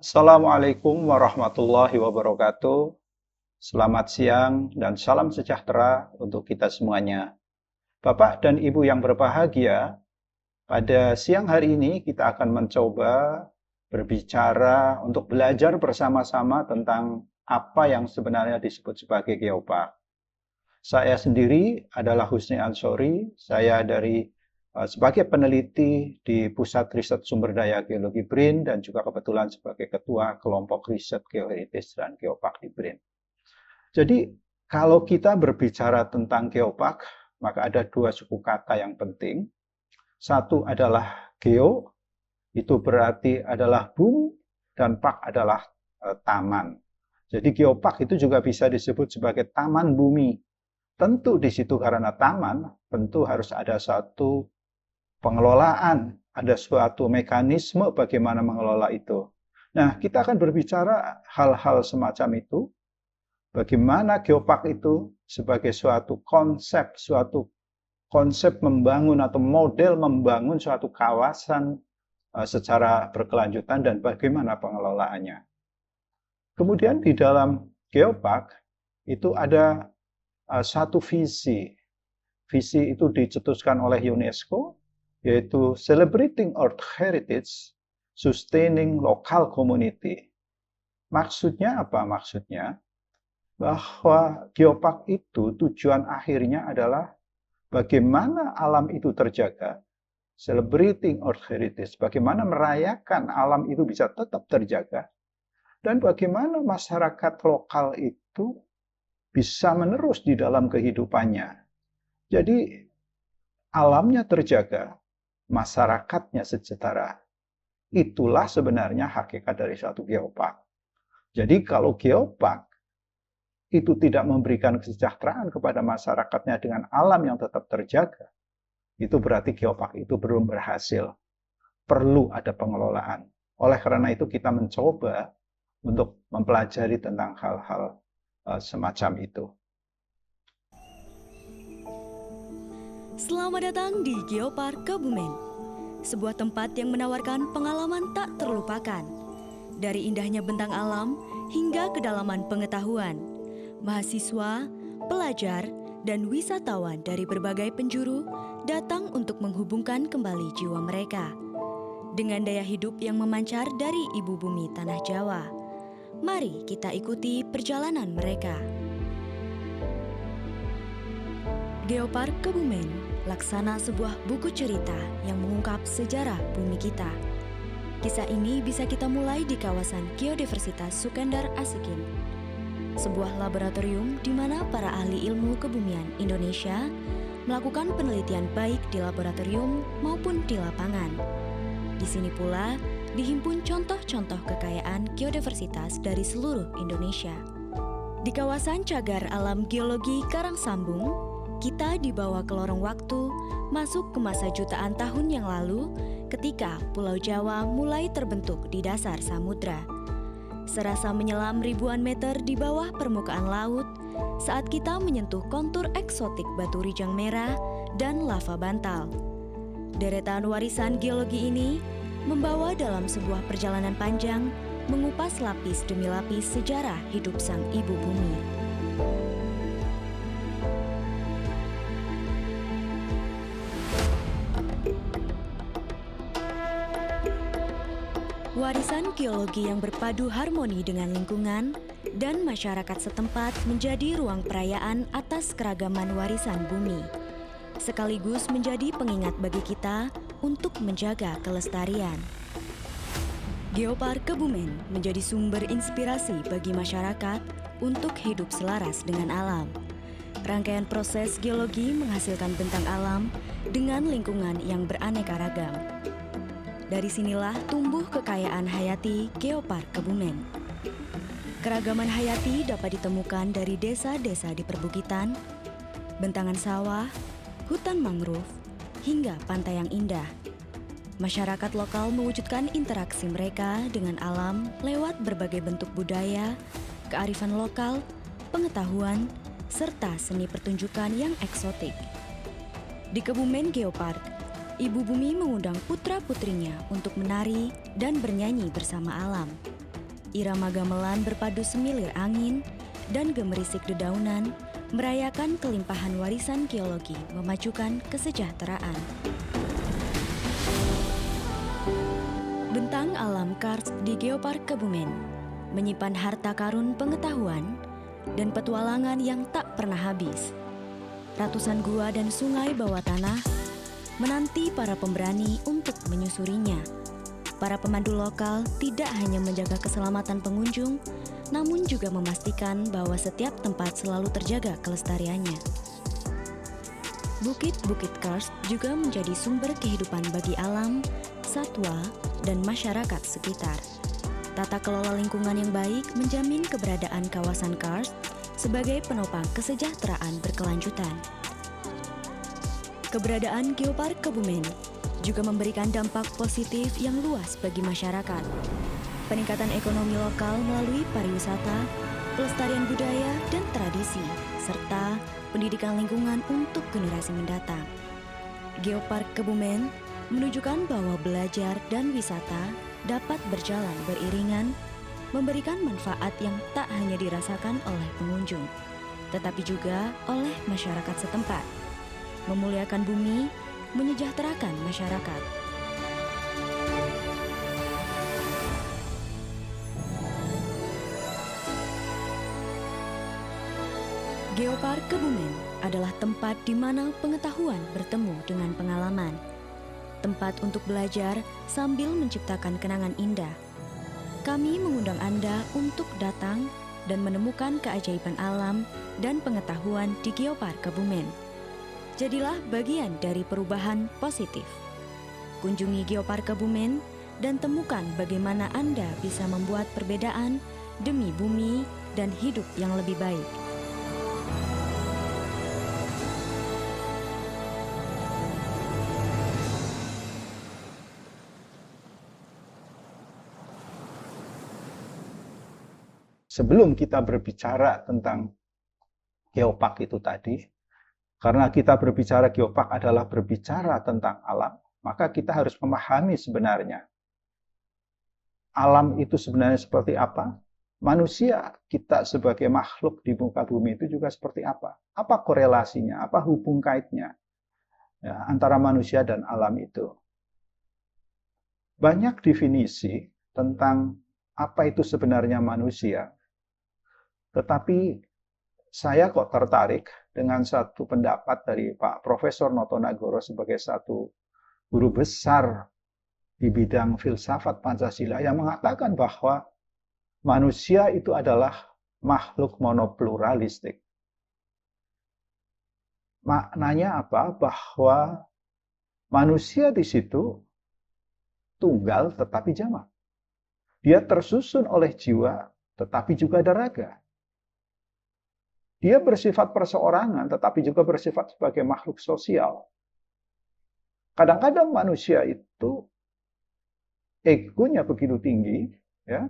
Assalamualaikum warahmatullahi wabarakatuh. Selamat siang dan salam sejahtera untuk kita semuanya. Bapak dan Ibu yang berbahagia, pada siang hari ini kita akan mencoba berbicara untuk belajar bersama-sama tentang apa yang sebenarnya disebut sebagai geopark. Saya sendiri adalah Husni Ansori, saya sebagai peneliti di Pusat Riset Sumber Daya Geologi BRIN dan juga kebetulan sebagai Ketua Kelompok Riset Geoheritage dan Geopark di BRIN. Jadi kalau kita berbicara tentang geopark, maka ada dua suku kata yang penting. Satu adalah geo, itu berarti adalah bumi, dan park adalah taman. Jadi geopark itu juga bisa disebut sebagai taman bumi. Tentu di situ karena taman, tentu harus ada satu pengelolaan, ada suatu mekanisme bagaimana mengelola itu. Nah, kita akan berbicara hal-hal semacam itu, bagaimana geopark itu sebagai suatu konsep membangun atau model membangun suatu kawasan secara berkelanjutan dan bagaimana pengelolaannya. Kemudian di dalam geopark itu ada satu visi. Visi itu dicetuskan oleh UNESCO, yaitu Celebrating Earth Heritage, Sustaining Local Community. Maksudnya apa? Maksudnya bahwa geopark itu tujuan akhirnya adalah bagaimana alam itu terjaga, celebrating Earth Heritage, bagaimana merayakan alam itu bisa tetap terjaga, dan bagaimana masyarakat lokal itu bisa menerus di dalam kehidupannya. Jadi alamnya terjaga, masyarakatnya sejahtera. Itulah sebenarnya hakikat dari suatu geopark. Jadi kalau geopark itu tidak memberikan kesejahteraan kepada masyarakatnya dengan alam yang tetap terjaga, itu berarti geopark itu belum berhasil. Perlu ada pengelolaan. Oleh karena itu kita mencoba untuk mempelajari tentang hal-hal semacam itu. Selamat datang di Geopark Kebumen, sebuah tempat yang menawarkan pengalaman tak terlupakan. Dari indahnya bentang alam hingga kedalaman pengetahuan, mahasiswa, pelajar, dan wisatawan dari berbagai penjuru datang untuk menghubungkan kembali jiwa mereka dengan daya hidup yang memancar dari ibu bumi tanah Jawa. Mari kita ikuti perjalanan mereka. Geopark Kebumen laksana sebuah buku cerita yang mengungkap sejarah bumi kita. Kisah ini bisa kita mulai di kawasan Geodiversitas Sukendar Asikin, sebuah laboratorium di mana para ahli ilmu kebumian Indonesia melakukan penelitian baik di laboratorium maupun di lapangan. Di sini pula dihimpun contoh-contoh kekayaan geodiversitas dari seluruh Indonesia. Di kawasan Cagar Alam Geologi Karangsambung, kita dibawa ke lorong waktu masuk ke masa jutaan tahun yang lalu ketika Pulau Jawa mulai terbentuk di dasar samudra. Serasa menyelam ribuan meter di bawah permukaan laut saat kita menyentuh kontur eksotik batu rijang merah dan lava bantal. Deretan warisan geologi ini membawa dalam sebuah perjalanan panjang mengupas lapis demi lapis sejarah hidup sang ibu bumi. Warisan geologi yang berpadu harmoni dengan lingkungan dan masyarakat setempat menjadi ruang perayaan atas keragaman warisan bumi, sekaligus menjadi pengingat bagi kita untuk menjaga kelestarian. Geopark Kebumen menjadi sumber inspirasi bagi masyarakat untuk hidup selaras dengan alam. Rangkaian proses geologi menghasilkan bentang alam dengan lingkungan yang beraneka ragam. Dari sinilah tumbuh kekayaan hayati Geopark Kebumen. Keragaman hayati dapat ditemukan dari desa-desa di perbukitan, bentangan sawah, hutan mangrove, hingga pantai yang indah. Masyarakat lokal mewujudkan interaksi mereka dengan alam lewat berbagai bentuk budaya, kearifan lokal, pengetahuan, serta seni pertunjukan yang eksotik. Di Kebumen Geopark, Ibu Bumi mengundang putra-putrinya untuk menari dan bernyanyi bersama alam. Irama gamelan berpadu semilir angin dan gemerisik dedaunan merayakan kelimpahan warisan geologi memajukan kesejahteraan. Bentang alam Karst di Geopark Kebumen menyimpan harta karun pengetahuan dan petualangan yang tak pernah habis. Ratusan gua dan sungai bawah tanah menanti para pemberani untuk menyusurinya. Para pemandu lokal tidak hanya menjaga keselamatan pengunjung, namun juga memastikan bahwa setiap tempat selalu terjaga kelestariannya. Bukit-bukit Karst juga menjadi sumber kehidupan bagi alam, satwa, dan masyarakat sekitar. Tata kelola lingkungan yang baik menjamin keberadaan kawasan Karst sebagai penopang kesejahteraan berkelanjutan. Keberadaan Geopark Kebumen juga memberikan dampak positif yang luas bagi masyarakat. Peningkatan ekonomi lokal melalui pariwisata, pelestarian budaya dan tradisi, serta pendidikan lingkungan untuk generasi mendatang. Geopark Kebumen menunjukkan bahwa belajar dan wisata dapat berjalan beriringan, memberikan manfaat yang tak hanya dirasakan oleh pengunjung, tetapi juga oleh masyarakat setempat. Memuliakan bumi, menyejahterakan masyarakat. Geopark Kebumen adalah tempat di mana pengetahuan bertemu dengan pengalaman. Tempat untuk belajar sambil menciptakan kenangan indah. Kami mengundang Anda untuk datang dan menemukan keajaiban alam dan pengetahuan di Geopark Kebumen. Jadilah bagian dari perubahan positif. Kunjungi Geopark Kebumen dan temukan bagaimana Anda bisa membuat perbedaan demi bumi dan hidup yang lebih baik. Sebelum kita berbicara tentang geopark itu tadi, karena kita berbicara geopark adalah berbicara tentang alam, maka kita harus memahami sebenarnya alam itu sebenarnya seperti apa, manusia kita sebagai makhluk di muka bumi itu juga seperti apa korelasinya, apa hubung kaitnya ya, antara manusia dan alam itu. Banyak definisi tentang apa itu sebenarnya manusia. Tetapi saya kok tertarik dengan satu pendapat dari Pak Profesor Noto Nagoro sebagai satu guru besar di bidang filsafat Pancasila yang mengatakan bahwa manusia itu adalah makhluk monopluralistik. Maknanya apa? Bahwa manusia di situ tunggal tetapi jamak. Dia tersusun oleh jiwa tetapi juga ada raga. Dia bersifat perseorangan, tetapi juga bersifat sebagai makhluk sosial. Kadang-kadang manusia itu egonya begitu tinggi, ya.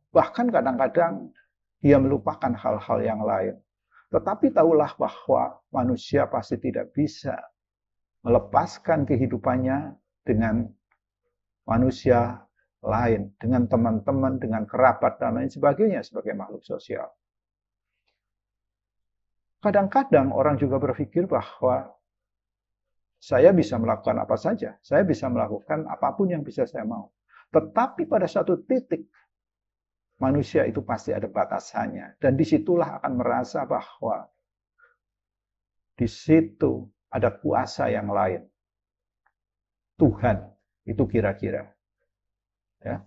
Bahkan kadang-kadang dia melupakan hal-hal yang lain. Tetapi tahulah bahwa manusia pasti tidak bisa melepaskan kehidupannya dengan manusia lain, dengan teman-teman, dengan kerabat, dan lain sebagainya sebagai makhluk sosial. Kadang-kadang orang juga berpikir bahwa saya bisa melakukan apa saja, saya bisa melakukan apapun yang bisa saya mau. Tetapi pada satu titik, manusia itu pasti ada batasannya. Dan disitulah akan merasa bahwa di situ ada kuasa yang lain. Tuhan, itu kira-kira. Ya.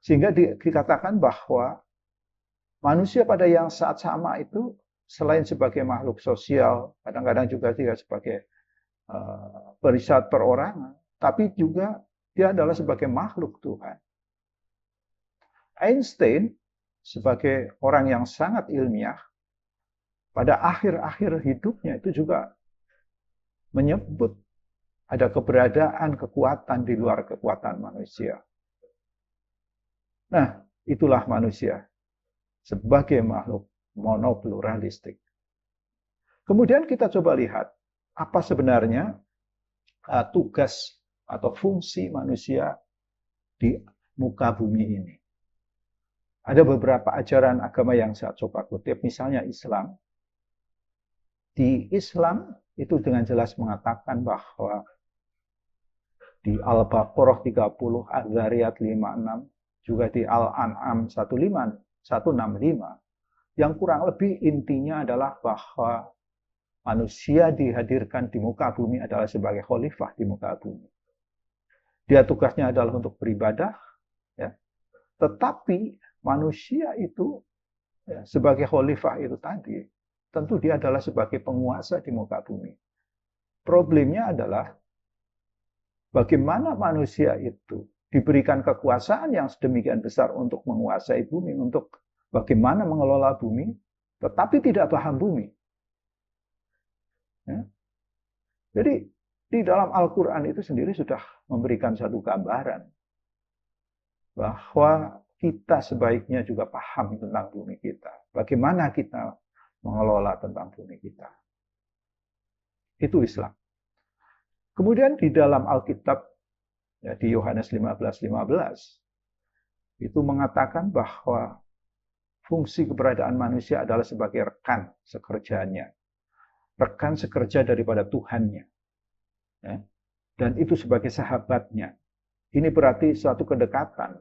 Sehingga dikatakan bahwa manusia pada yang saat sama itu, selain sebagai makhluk sosial, kadang-kadang juga tidak sebagai berisat perorangan, tapi juga dia adalah sebagai makhluk Tuhan. Einstein sebagai orang yang sangat ilmiah, pada akhir-akhir hidupnya itu juga menyebut ada keberadaan kekuatan di luar kekuatan manusia. Nah, itulah manusia sebagai makhluk monopluralistik. Kemudian kita coba lihat apa sebenarnya tugas atau fungsi manusia di muka bumi ini. Ada beberapa ajaran agama yang saya coba kutip, misalnya Islam. Di Islam itu dengan jelas mengatakan bahwa di Al-Baqarah 30, Az-Zariyat 56, juga di Al-An'am 165, yang kurang lebih intinya adalah bahwa manusia dihadirkan di muka bumi adalah sebagai khalifah di muka bumi. Dia tugasnya adalah untuk beribadah, ya. Tetapi manusia itu ya, sebagai khalifah itu tadi, tentu dia adalah sebagai penguasa di muka bumi. Problemnya adalah bagaimana manusia itu diberikan kekuasaan yang sedemikian besar untuk menguasai bumi, untuk bagaimana mengelola bumi, tetapi tidak paham bumi. Ya. Jadi di dalam Al-Quran itu sendiri sudah memberikan satu gambaran bahwa kita sebaiknya juga paham tentang bumi kita. Bagaimana kita mengelola tentang bumi kita. Itu Islam. Kemudian di dalam Alkitab, ya, di Yohanes 15:15, itu mengatakan bahwa fungsi keberadaan manusia adalah sebagai rekan sekerjanya. Rekan sekerja daripada Tuhannya. Ya. Dan itu sebagai sahabatnya. Ini berarti suatu kedekatan.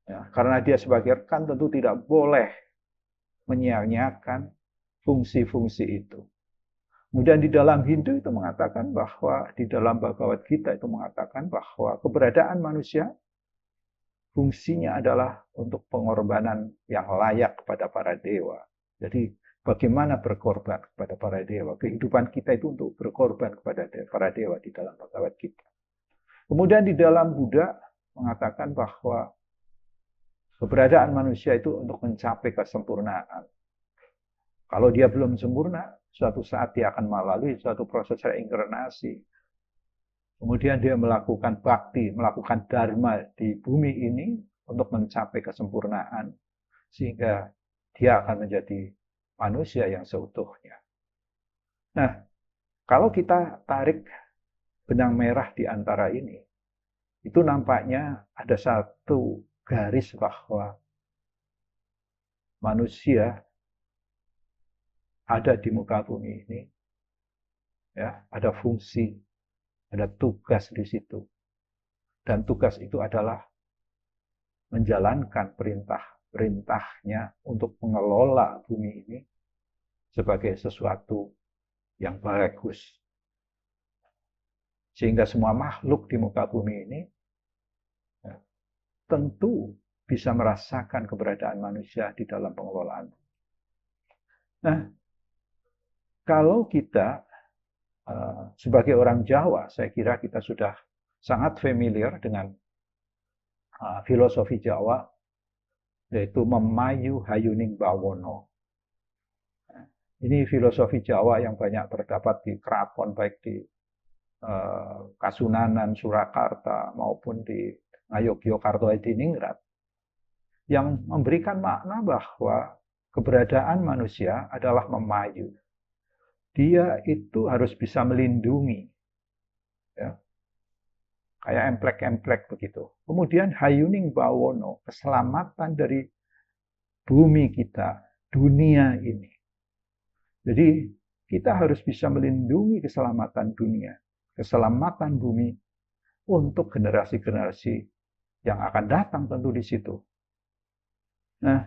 Ya, karena dia sebagai rekan tentu tidak boleh menyia-nyiakan fungsi-fungsi itu. Kemudian di dalam Hindu itu mengatakan bahwa, di dalam Bhagavad Gita itu mengatakan bahwa keberadaan manusia fungsinya adalah untuk pengorbanan yang layak kepada para dewa. Jadi bagaimana berkorban kepada para dewa. Kehidupan kita itu untuk berkorban kepada para dewa di dalam Bhagavad Gita. Kemudian di dalam Buddha mengatakan bahwa keberadaan manusia itu untuk mencapai kesempurnaan. Kalau dia belum sempurna, suatu saat dia akan melalui suatu proses reinkarnasi. Kemudian dia melakukan bakti, melakukan dharma di bumi ini untuk mencapai kesempurnaan. Sehingga dia akan menjadi manusia yang seutuhnya. Nah, kalau kita tarik benang merah di antara ini, itu nampaknya ada satu garis bahwa manusia ada di muka bumi ini, ya, ada fungsi, ada tugas di situ, dan tugas itu adalah menjalankan perintahnya untuk mengelola bumi ini sebagai sesuatu yang bagus, sehingga semua makhluk di muka bumi ini ya, tentu bisa merasakan keberadaan manusia di dalam pengelolaan. Nah, kalau kita sebagai orang Jawa, saya kira kita sudah sangat familiar dengan filosofi Jawa, yaitu Memayu Hayuning Bawono. Ini filosofi Jawa yang banyak terdapat di keraton, baik di Kasunanan, Surakarta, maupun di Ngayogyakarta, Diningrat, yang memberikan makna bahwa keberadaan manusia adalah memayu. Dia itu harus bisa melindungi, ya, kayak emplek-emplek begitu. Kemudian Hayuning Bawono, keselamatan dari bumi kita, dunia ini. Jadi kita harus bisa melindungi keselamatan dunia, keselamatan bumi untuk generasi-generasi yang akan datang tentu di situ. Nah,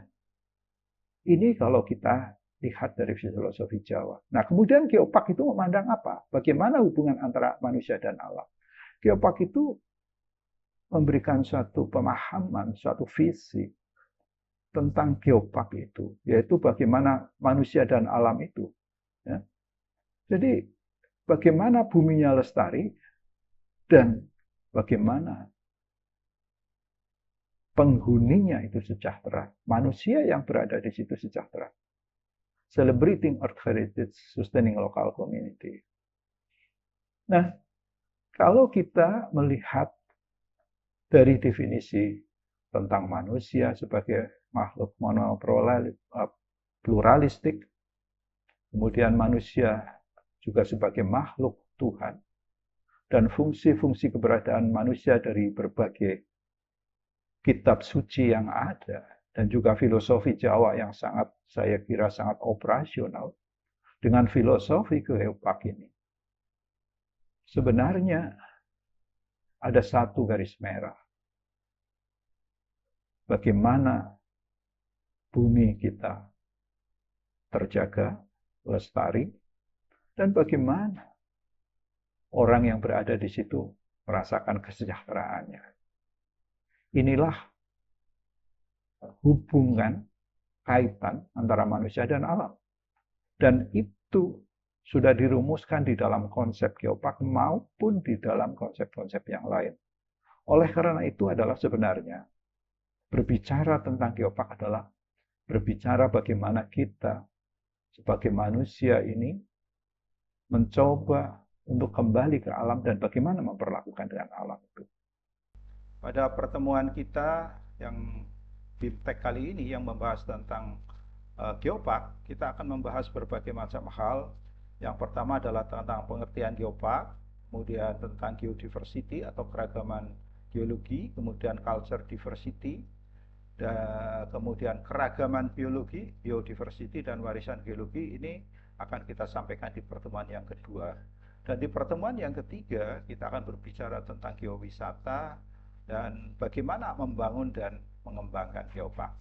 ini kalau kita lihat dari filosofi Jawa. Nah, kemudian Geopark itu memandang apa? Bagaimana hubungan antara manusia dan alam? Geopark itu memberikan suatu pemahaman, suatu visi tentang Geopark itu, yaitu bagaimana manusia dan alam itu. Ya. Jadi, bagaimana buminya lestari dan bagaimana penghuninya itu sejahtera. Manusia yang berada di situ sejahtera. Celebrating Earth Heritage, Sustaining Local Community. Nah, kalau kita melihat dari definisi tentang manusia sebagai makhluk pluralistik, kemudian manusia juga sebagai makhluk Tuhan, dan fungsi-fungsi keberadaan manusia dari berbagai kitab suci yang ada, dan juga filosofi Jawa yang saya kira sangat operasional dengan filosofi geopark ini. Sebenarnya ada satu garis merah. Bagaimana bumi kita terjaga, lestari, dan bagaimana orang yang berada di situ merasakan kesejahteraannya. Inilah hubungan, kaitan antara manusia dan alam. Dan itu sudah dirumuskan di dalam konsep geopark maupun di dalam konsep-konsep yang lain. Oleh karena itu adalah sebenarnya berbicara tentang geopark adalah berbicara bagaimana kita sebagai manusia ini mencoba untuk kembali ke alam dan bagaimana memperlakukan dengan alam itu. Pada pertemuan kita yang BIMTEK kali ini yang membahas tentang geopark, kita akan membahas berbagai macam hal. Yang pertama adalah tentang pengertian geopark, kemudian tentang geodiversity atau keragaman geologi, kemudian culture diversity, dan kemudian keragaman biologi, biodiversity, dan warisan geologi. Ini akan kita sampaikan di pertemuan yang kedua. Dan di pertemuan yang ketiga, kita akan berbicara tentang geowisata dan bagaimana membangun dan mengembangkan geopark.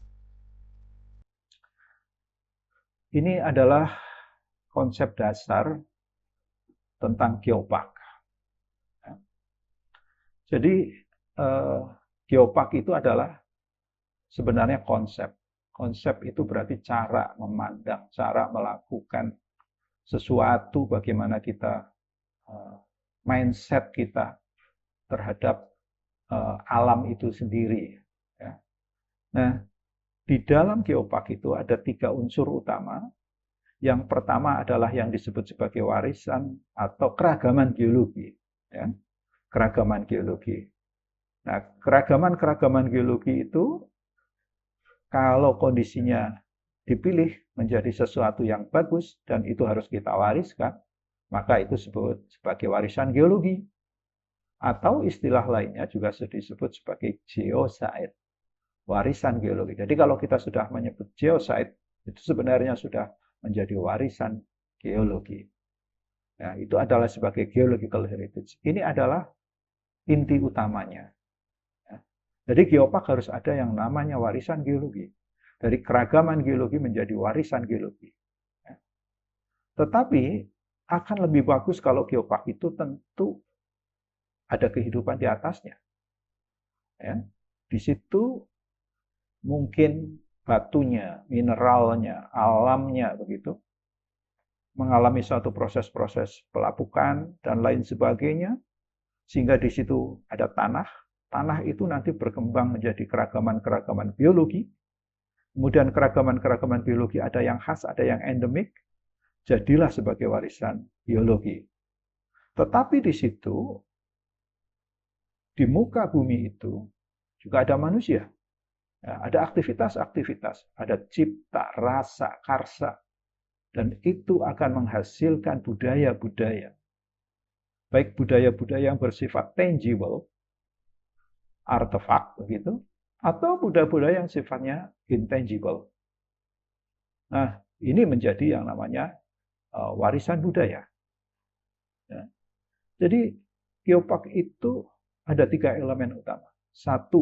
Ini adalah konsep dasar tentang geopark. Jadi, geopark itu adalah sebenarnya konsep. Konsep itu berarti cara memandang, cara melakukan sesuatu, bagaimana kita, mindset kita terhadap alam itu sendiri. Ya. Nah, di dalam geopark itu ada 3 unsur utama. Yang pertama adalah yang disebut sebagai warisan atau keragaman geologi. Ya. Keragaman geologi. Nah, keragaman geologi itu kalau kondisinya dipilih menjadi sesuatu yang bagus dan itu harus kita wariskan, maka itu disebut sebagai warisan geologi. Atau istilah lainnya juga disebut sebagai geosite, warisan geologi. Jadi kalau kita sudah menyebut geosite, itu sebenarnya sudah menjadi warisan geologi. Nah, itu adalah sebagai geological heritage. Ini adalah inti utamanya. Jadi geopark harus ada yang namanya warisan geologi. Dari keragaman geologi menjadi warisan geologi. Tetapi akan lebih bagus kalau geopark itu tentu ada kehidupan di atasnya. Ya. Di situ mungkin batunya, mineralnya, alamnya begitu mengalami suatu proses-proses pelapukan dan lain sebagainya, sehingga di situ ada tanah. Tanah itu nanti berkembang menjadi keragaman-keragaman biologi. Kemudian keragaman-keragaman biologi ada yang khas, ada yang endemik. Jadilah sebagai warisan biologi. Tetapi di situ, di muka bumi itu, juga ada manusia. Ya, ada aktivitas-aktivitas, ada cipta, rasa, karsa. Dan itu akan menghasilkan budaya-budaya. Baik budaya-budaya yang bersifat tangible, artefak begitu, atau budaya-budaya yang sifatnya intangible. Nah, ini menjadi yang namanya warisan budaya. Ya. Jadi geopark itu ada 3 elemen utama. 1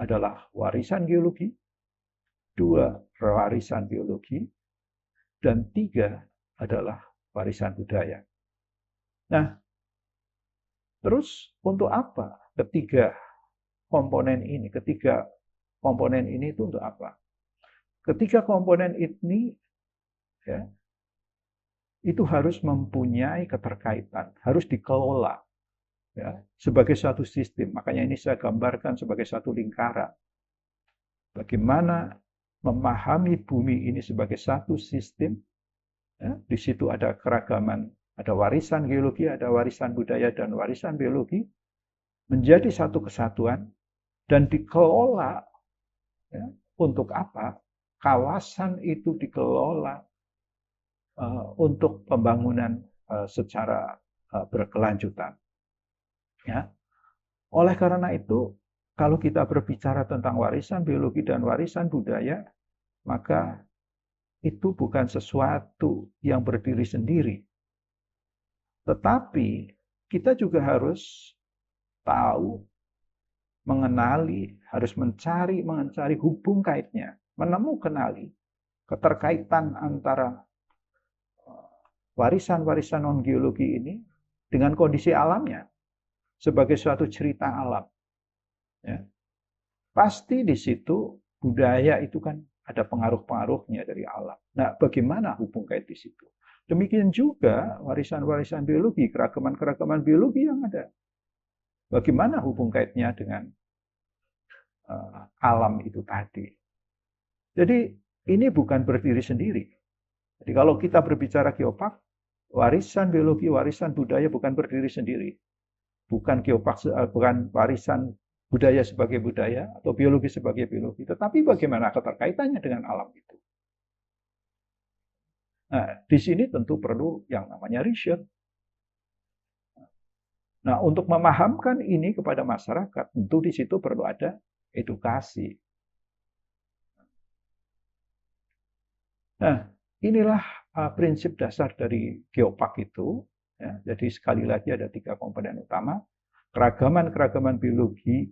adalah warisan geologi, 2 warisan biologi, dan 3 adalah warisan budaya. Nah, terus untuk apa ketiga komponen ini itu untuk apa? Ketiga komponen ini ya, itu harus mempunyai keterkaitan, harus dikelola ya, sebagai suatu sistem. Makanya ini saya gambarkan sebagai satu lingkaran. Bagaimana memahami bumi ini sebagai satu sistem? Ya, di situ ada keragaman, ada warisan geologi, ada warisan budaya, dan warisan biologi menjadi satu kesatuan dan dikelola. Ya, untuk apa? Kawasan itu dikelola untuk pembangunan secara berkelanjutan. Ya. Oleh karena itu, kalau kita berbicara tentang warisan biologi dan warisan budaya, maka itu bukan sesuatu yang berdiri sendiri. Tetapi kita juga harus tahu, mengenali, harus mencari hubung kaitnya, menemukan keterkaitan antara warisan-warisan non-geologi ini dengan kondisi alamnya sebagai suatu cerita alam. Ya. Pasti di situ budaya itu kan ada pengaruh-pengaruhnya dari alam. Nah, bagaimana hubung kait di situ? Demikian juga warisan-warisan biologi, keragaman-keragaman biologi yang ada. Bagaimana hubung kaitnya dengan alam itu tadi? Jadi ini bukan berdiri sendiri. Jadi kalau kita berbicara geopark, warisan biologi, warisan budaya bukan berdiri sendiri. Bukan geopark, bukan warisan budaya sebagai budaya atau biologi sebagai biologi, tetapi bagaimana keterkaitannya dengan alam itu. Nah, di sini tentu perlu yang namanya riset. Nah, untuk memahamkan ini kepada masyarakat, tentu di situ perlu ada edukasi. Nah, inilah prinsip dasar dari geopark itu. Ya, jadi sekali lagi ada 3 komponen utama. Keragaman-keragaman biologi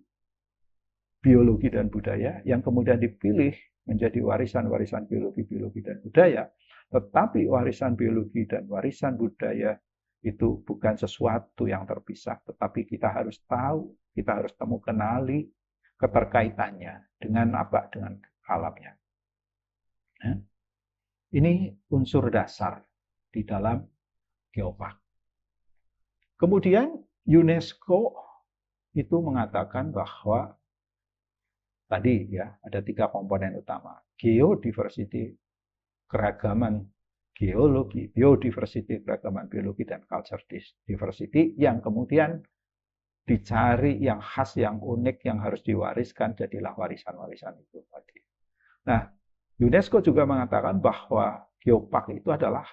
dan budaya yang kemudian dipilih menjadi warisan-warisan biologi dan budaya. Tetapi warisan biologi dan warisan budaya itu bukan sesuatu yang terpisah, tetapi kita harus tahu, kita harus kenali keterkaitannya dengan apa? Dengan alamnya. Ya. Ini unsur dasar di dalam geopark. Kemudian UNESCO itu mengatakan bahwa tadi ya ada 3 komponen utama: geodiversity, keragaman geologi, biodiversity, keragaman biologi, dan culture diversity, yang kemudian dicari yang khas, yang unik, yang harus diwariskan, jadilah warisan-warisan itu tadi. Nah, UNESCO juga mengatakan bahwa geopark itu adalah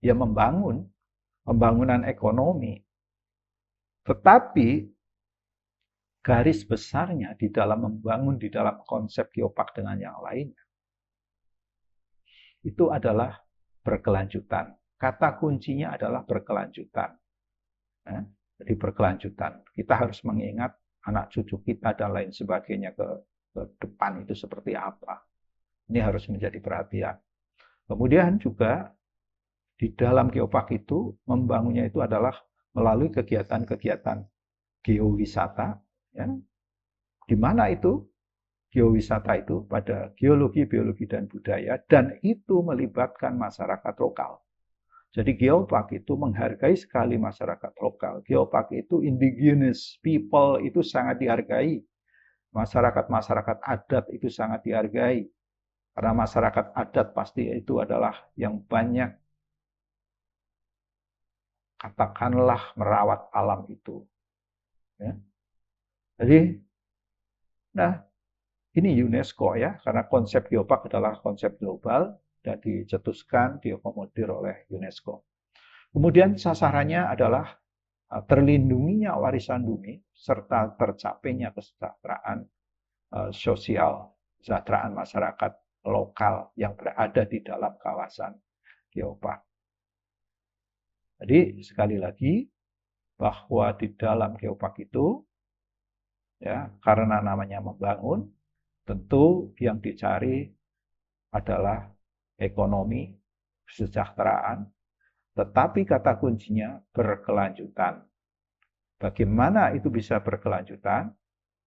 ya pembangunan ekonomi. Tetapi garis besarnya di dalam membangun di dalam konsep geopark dengan yang lainnya itu adalah berkelanjutan. Kata kuncinya adalah berkelanjutan. Jadi berkelanjutan. Kita harus mengingat anak cucu kita dan lain sebagainya ke depan itu seperti apa. Ini harus menjadi perhatian. Kemudian juga di dalam geopark itu membangunnya itu adalah melalui kegiatan-kegiatan geowisata. Ya. Di mana itu? Geowisata itu pada geologi, biologi, dan budaya, dan itu melibatkan masyarakat lokal. Jadi geopark itu menghargai sekali masyarakat lokal. Geopark itu indigenous people itu sangat dihargai. Masyarakat-masyarakat adat itu sangat dihargai. Karena masyarakat adat pasti itu adalah yang banyak, katakanlah, merawat alam itu. Ya. Jadi, nah, ini UNESCO ya, karena konsep geopark adalah konsep global dan dicetuskan, diakomodir oleh UNESCO. Kemudian sasarannya adalah terlindunginya warisan bumi serta tercapainya kesejahteraan sosial, kesejahteraan masyarakat lokal yang berada di dalam kawasan geopark. Jadi sekali lagi bahwa di dalam geopark itu ya, karena namanya membangun, tentu yang dicari adalah ekonomi, kesejahteraan, tetapi kata kuncinya berkelanjutan. Bagaimana itu bisa berkelanjutan?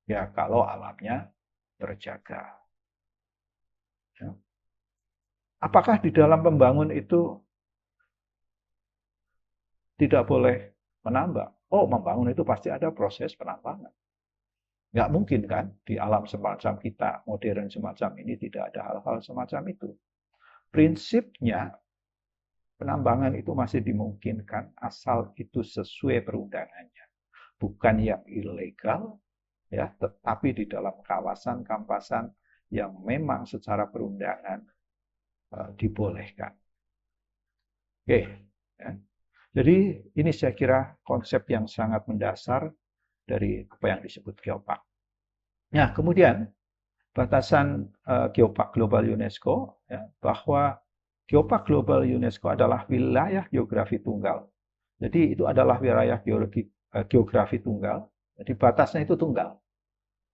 Ya, kalau alamnya terjaga. Ya. Apakah di dalam membangun itu tidak boleh menambah? Oh, membangun itu pasti ada proses penambangan. Nggak mungkin kan di alam semacam kita, modern semacam ini tidak ada hal-hal semacam itu. Prinsipnya penambangan itu masih dimungkinkan asal itu sesuai perundangannya. Bukan yang ilegal, ya, tetapi di dalam kawasan-kawasan yang memang secara perundangan dibolehkan. Oke, ya. Jadi ini saya kira konsep yang sangat mendasar dari apa yang disebut geopark. Nah, kemudian batasan Geopark Global UNESCO, ya, bahwa Geopark Global UNESCO adalah wilayah geografi tunggal. Jadi itu adalah wilayah geografi tunggal. Jadi batasnya itu tunggal.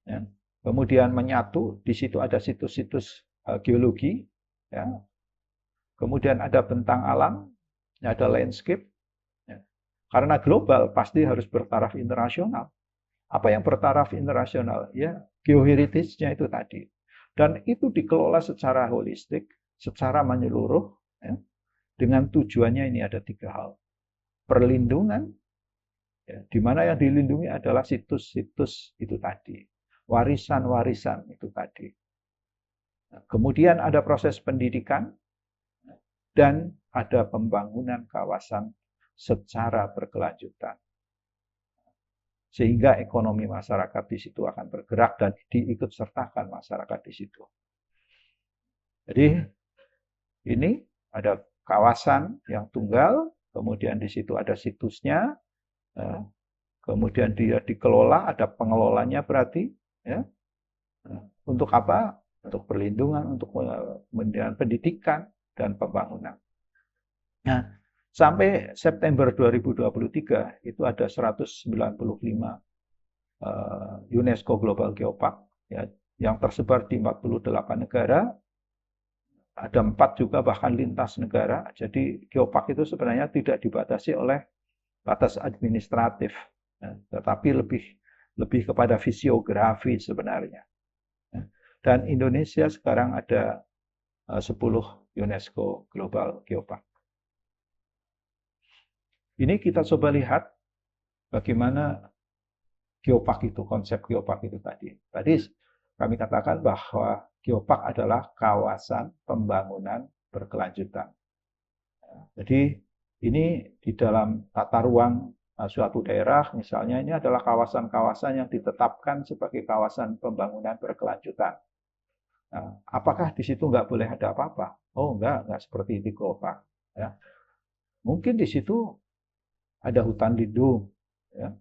Ya. Kemudian menyatu, di situ ada situs-situs geologi, ya. Kemudian ada bentang alam, ada landscape. Ya. Karena global pasti harus bertaraf internasional. Apa yang bertaraf internasional? Ya, geoheritage-nya itu tadi. Dan itu dikelola secara holistik, secara menyeluruh, ya, dengan tujuannya ini ada 3 hal. Perlindungan, ya, di mana yang dilindungi adalah situs-situs itu tadi. Warisan-warisan itu tadi. Nah, kemudian ada proses pendidikan, dan ada pembangunan kawasan secara berkelanjutan. Sehingga ekonomi masyarakat di situ akan bergerak dan diikut sertakan masyarakat di situ. Jadi ini ada kawasan yang tunggal, kemudian di situ ada situsnya, kemudian dia dikelola, ada pengelolanya berarti, ya. Untuk apa? Untuk perlindungan, untuk pendidikan dan pembangunan. Nah, sampai September 2023 itu ada 195 UNESCO Global Geopark, ya, yang tersebar di 48 negara. Ada 4 juga bahkan lintas negara. Jadi geopark itu sebenarnya tidak dibatasi oleh batas administratif, ya, tetapi lebih kepada fisiografi sebenarnya. Ya. Dan Indonesia sekarang ada 10 UNESCO Global Geopark. Ini kita coba lihat bagaimana geopark itu, konsep geopark itu tadi. Tadi kami katakan bahwa geopark adalah kawasan pembangunan berkelanjutan. Jadi ini di dalam tata ruang suatu daerah, misalnya ini adalah kawasan-kawasan yang ditetapkan sebagai kawasan pembangunan berkelanjutan. Nah, apakah di situ nggak boleh ada apa-apa? Oh, nggak seperti di geopark. Ya. Mungkin di situ ada hutan lindung, ya.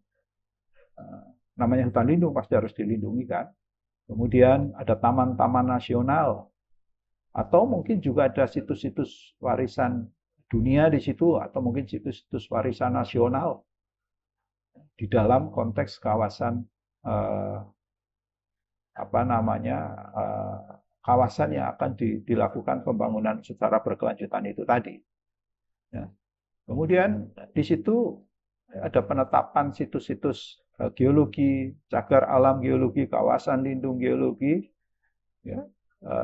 Namanya hutan lindung pasti harus dilindungi kan. Kemudian ada taman-taman nasional, atau mungkin juga ada situs-situs warisan dunia di situ, atau mungkin situs-situs warisan nasional di dalam konteks kawasan kawasan yang akan dilakukan pembangunan secara berkelanjutan itu tadi. Ya. Kemudian di situ ada penetapan situs-situs geologi, cagar alam geologi, kawasan lindung geologi. Ya.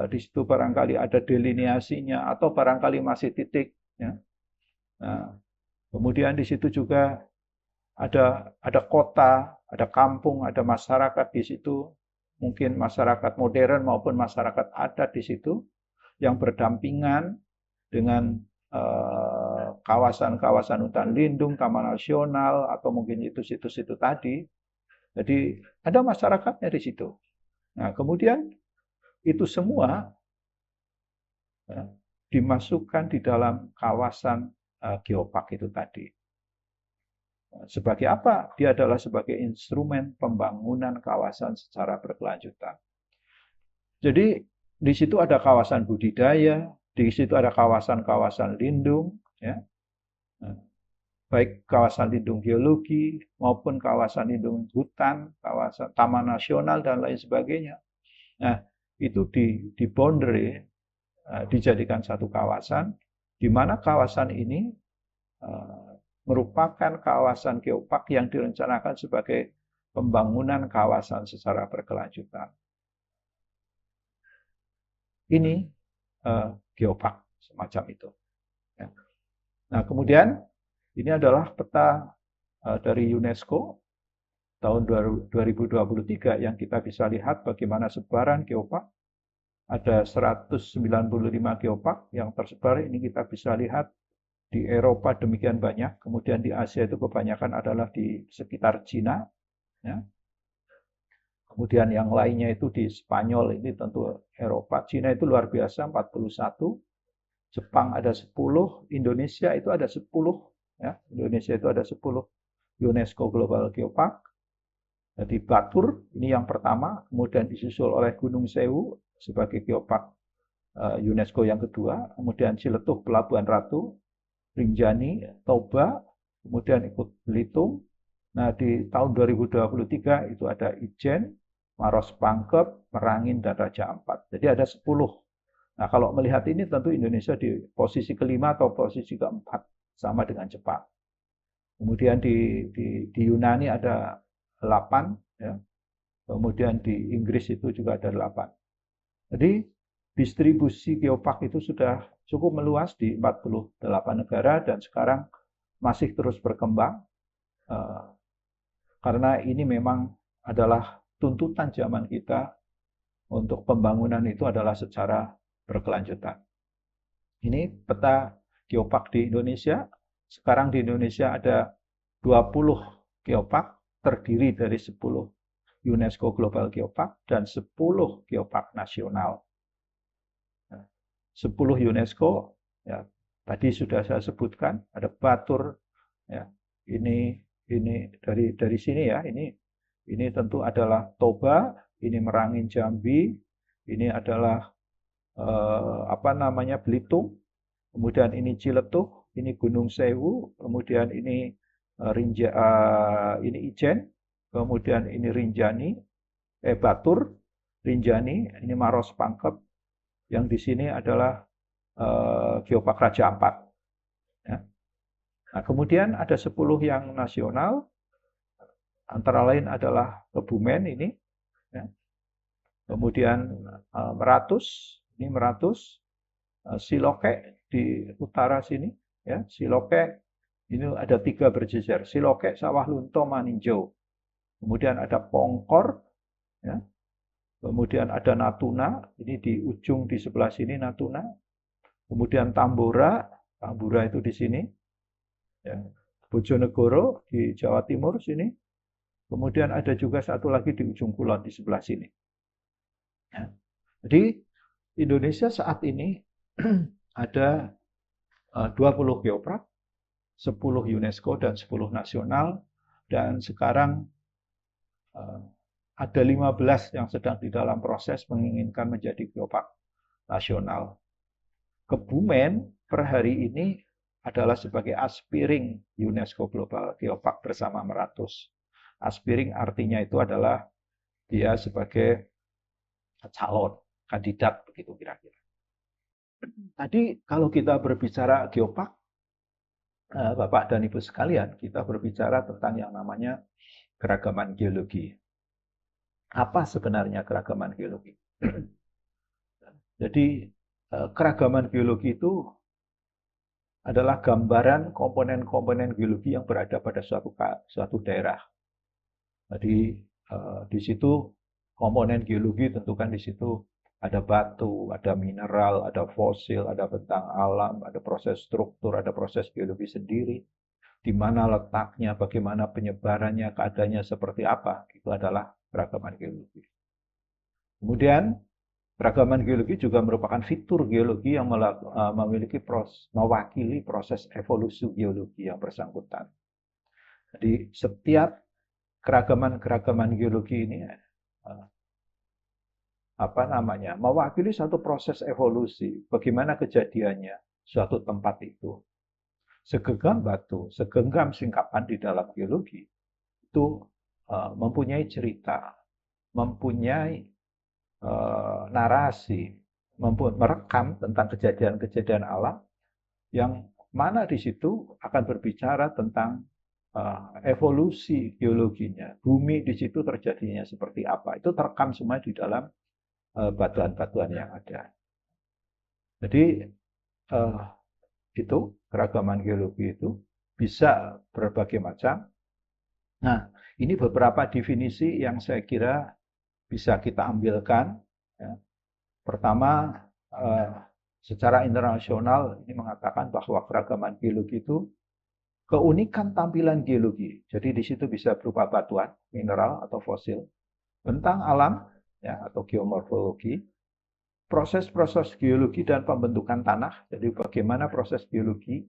Di situ barangkali ada delineasinya atau barangkali masih titik. Ya. Nah, kemudian di situ juga ada kota, ada kampung, ada masyarakat di situ. Mungkin masyarakat modern maupun masyarakat adat di situ yang berdampingan dengan kawasan-kawasan hutan lindung, taman nasional, atau mungkin situs itu tadi. Jadi ada masyarakatnya di situ. Nah, kemudian itu semua dimasukkan di dalam kawasan geopark itu tadi. Sebagai apa? Dia adalah sebagai instrumen pembangunan kawasan secara berkelanjutan. Jadi di situ ada kawasan budidaya, di situ ada kawasan-kawasan lindung, ya. Baik kawasan lindung geologi maupun kawasan lindung hutan, kawasan taman nasional dan lain sebagainya. Nah, itu di boundary dijadikan satu kawasan, di mana kawasan ini merupakan kawasan geopark yang direncanakan sebagai pembangunan kawasan secara berkelanjutan. Ini geopark semacam itu. Ya. Nah, kemudian ini adalah peta dari UNESCO tahun 2023 yang kita bisa lihat bagaimana sebaran geopark. Ada 195 geopark yang tersebar, ini kita bisa lihat di Eropa demikian banyak, kemudian di Asia itu kebanyakan adalah di sekitar Cina. Ya. Kemudian yang lainnya itu di Spanyol, ini tentu Eropa. Cina itu luar biasa, 41. Jepang ada 10, Indonesia itu ada 10. Ya. Indonesia itu ada 10 UNESCO Global Geopark. Jadi Batur ini yang pertama, kemudian disusul oleh Gunung Sewu sebagai geopark UNESCO yang kedua, kemudian Ciletuh, Pelabuhan Ratu, Rinjani, Toba, kemudian ikut Belitung. Nah, di tahun 2023 itu ada Ijen, Maros Pangkep, Merangin, dan Raja Ampat. Jadi ada 10. Nah, kalau melihat ini tentu Indonesia di posisi kelima atau posisi keempat, sama dengan Jepang. Kemudian di Yunani ada 8, ya. Kemudian di Inggris itu juga ada 8. Jadi distribusi geopark itu sudah cukup meluas di 48 negara dan sekarang masih terus berkembang karena ini memang adalah tuntutan zaman kita untuk pembangunan itu adalah secara berkelanjutan. Ini peta geopark di Indonesia. Sekarang di Indonesia ada 20 geopark terdiri dari 10 UNESCO Global Geopark dan 10 geopark nasional. 10 UNESCO, ya, tadi sudah saya sebutkan, ada Batur, ya, ini dari sini ya, ini tentu adalah Toba, ini Merangin Jambi, ini adalah Belitung, kemudian ini Ciletuh, ini Gunung Sewu, kemudian ini ini Ijen, kemudian ini Batur, Rinjani, ini Maros Pangkep, yang di sini adalah geopark Raja Ampat. Ya. Nah, kemudian ada 10 yang nasional, antara lain adalah Kebumen ini, ya. Kemudian Meratus, ini Meratus, Siloke di utara sini, ya. Siloke ini ada 3 berjejer, Siloke, Sawah Lunto, Maninjau. Kemudian ada Pongkor, ya. Kemudian ada Natuna, ini di ujung di sebelah sini Natuna. Kemudian Tambora itu di sini. Ya. Bojonegoro di Jawa Timur sini. Kemudian ada juga satu lagi di ujung kulon di sebelah sini. Ya. Jadi Indonesia saat ini ada 20 geopark, 10 UNESCO dan 10 nasional, dan sekarang ada 15 yang sedang di dalam proses menginginkan menjadi geopark nasional. Kebumen per hari ini adalah sebagai aspiring UNESCO Global Geopark bersama Meratus. Aspiring artinya itu adalah dia sebagai calon, kandidat, begitu kira-kira. Tadi kalau kita berbicara geopark, Bapak dan Ibu sekalian, kita berbicara tentang yang namanya keragaman geologi. Apa sebenarnya keragaman geologi? Jadi keragaman geologi itu adalah gambaran komponen-komponen geologi yang berada pada suatu daerah. Jadi di situ komponen geologi tentu kan di situ ada batu, ada mineral, ada fosil, ada bentang alam, ada proses struktur, ada proses geologi sendiri. Di mana letaknya, bagaimana penyebarannya, keadaannya seperti apa, itu adalah keragaman geologi. Kemudian keragaman geologi juga merupakan fitur geologi yang mewakili proses evolusi geologi yang bersangkutan. Jadi setiap keragaman geologi ini mewakili satu proses evolusi, bagaimana kejadiannya suatu tempat itu. Segenggam batu, segenggam singkapan di dalam geologi itu mempunyai cerita, mempunyai narasi, merekam tentang kejadian-kejadian alam yang mana di situ akan berbicara tentang evolusi geologinya. Bumi di situ terjadinya seperti apa. Itu terekam semua di dalam batuan-batuan yang ada. Jadi itu keragaman geologi itu bisa berbagai macam. Nah, ini beberapa definisi yang saya kira bisa kita ambilkan. Ya. Pertama, secara internasional ini mengatakan bahwa keragaman geologi itu keunikan tampilan geologi. Jadi di situ bisa berupa batuan, mineral atau fosil, bentang alam ya atau geomorfologi, proses-proses geologi dan pembentukan tanah. Jadi bagaimana proses geologi,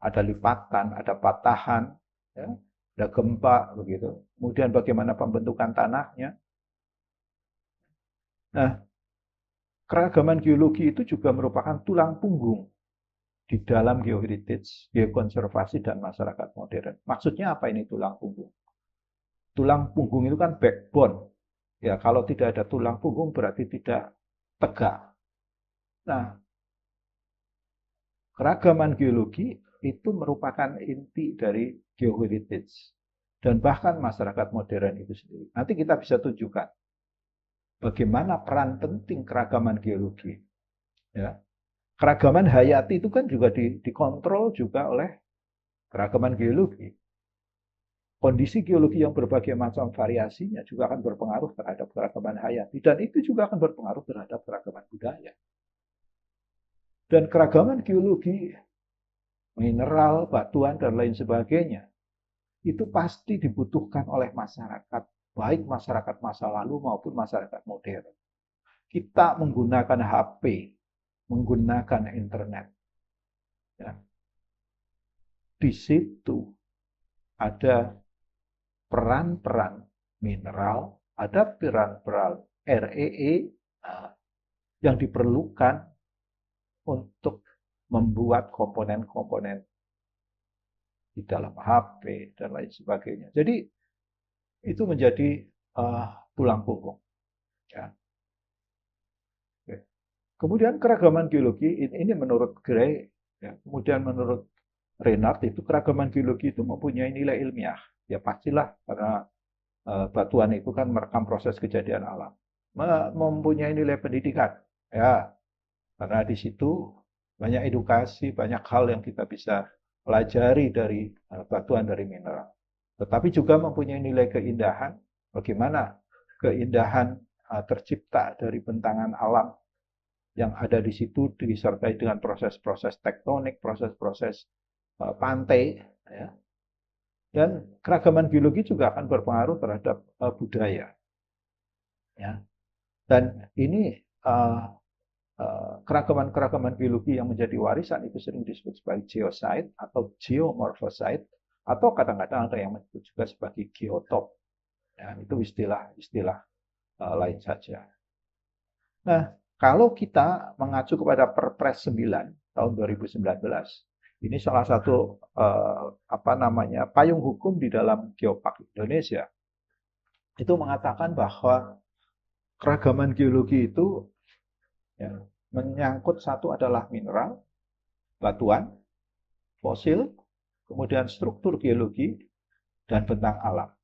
ada lipatan, ada patahan, ya. ada gempa begitu. Kemudian bagaimana pembentukan tanahnya. Nah, keragaman geologi itu juga merupakan tulang punggung di dalam geoheritage, geokonservasi, dan masyarakat modern. Maksudnya apa ini tulang punggung? Tulang punggung itu kan backbone. Ya, kalau tidak ada tulang punggung berarti tidak tegak. Nah, keragaman geologi itu merupakan inti dari geoheritage dan bahkan masyarakat modern itu sendiri. Nanti kita bisa tunjukkan bagaimana peran penting keragaman geologi. Ya. Keragaman hayati itu kan juga dikontrol juga oleh keragaman geologi. Kondisi geologi yang berbagai macam variasinya juga akan berpengaruh terhadap keragaman hayati. Dan itu juga akan berpengaruh terhadap keragaman budaya. Dan keragaman geologi, mineral, batuan, dan lain sebagainya, itu pasti dibutuhkan oleh masyarakat. Baik masyarakat masa lalu maupun masyarakat modern. Kita menggunakan HP, menggunakan internet. Ya. Di situ ada peran-peran mineral, ada peran-peran REE yang diperlukan untuk membuat komponen-komponen di dalam HP dan lain sebagainya. Jadi itu menjadi tulang punggung. Ya. Kemudian keragaman geologi ini menurut Gray, ya, kemudian menurut Renard itu keragaman geologi itu mempunyai nilai ilmiah. Ya pastilah karena batuan itu kan merekam proses kejadian alam. Mempunyai nilai pendidikan. Ya, karena di situ banyak edukasi, banyak hal yang kita bisa pelajari dari batuan, dari mineral. Tetapi juga mempunyai nilai keindahan. Bagaimana keindahan tercipta dari bentangan alam yang ada di situ disertai dengan proses-proses tektonik, proses-proses pantai, ya. Dan keragaman geologi juga akan berpengaruh terhadap budaya, ya. Dan ini keragaman-keragaman geologi yang menjadi warisan itu sering disebut sebagai geosite atau geomorphosite, atau kadang-kadang ada yang menyebut juga sebagai geotop. Ya, itu istilah-istilah lain saja. Nah, kalau kita mengacu kepada Perpres 9 tahun 2019, ini salah satu payung hukum di dalam Geopark Indonesia. Itu mengatakan bahwa keragaman geologi itu ya, menyangkut satu adalah mineral, batuan, fosil, kemudian struktur geologi, dan bentang alam.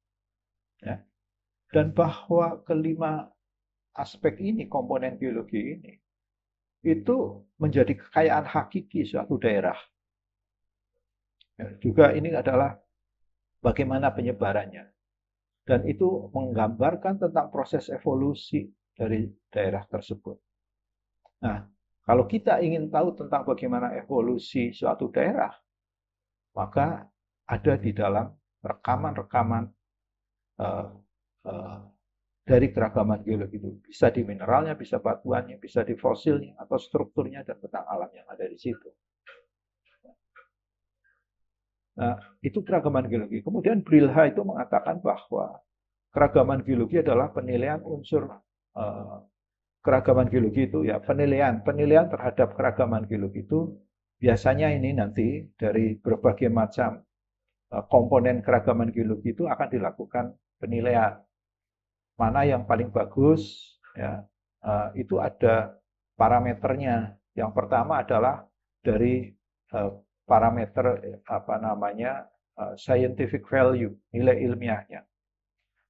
Ya. Dan bahwa kelima aspek ini, komponen geologi ini, itu menjadi kekayaan hakiki suatu daerah. Ya, juga ini adalah bagaimana penyebarannya. Dan itu menggambarkan tentang proses evolusi dari daerah tersebut. Nah, kalau kita ingin tahu tentang bagaimana evolusi suatu daerah, maka ada di dalam rekaman-rekaman dari keragaman geologi itu. Bisa di mineralnya, bisa batuannya, bisa di fosilnya, atau strukturnya, dan bentang alam yang ada di situ. Nah, itu keragaman geologi. Kemudian Brilha itu mengatakan bahwa keragaman geologi adalah penilaian unsur keragaman geologi itu, ya penilaian terhadap keragaman geologi itu biasanya ini nanti dari berbagai macam komponen keragaman geologi itu akan dilakukan penilaian. Mana yang paling bagus, ya, itu ada parameternya. Yang pertama adalah dari parameter scientific value, nilai ilmiahnya.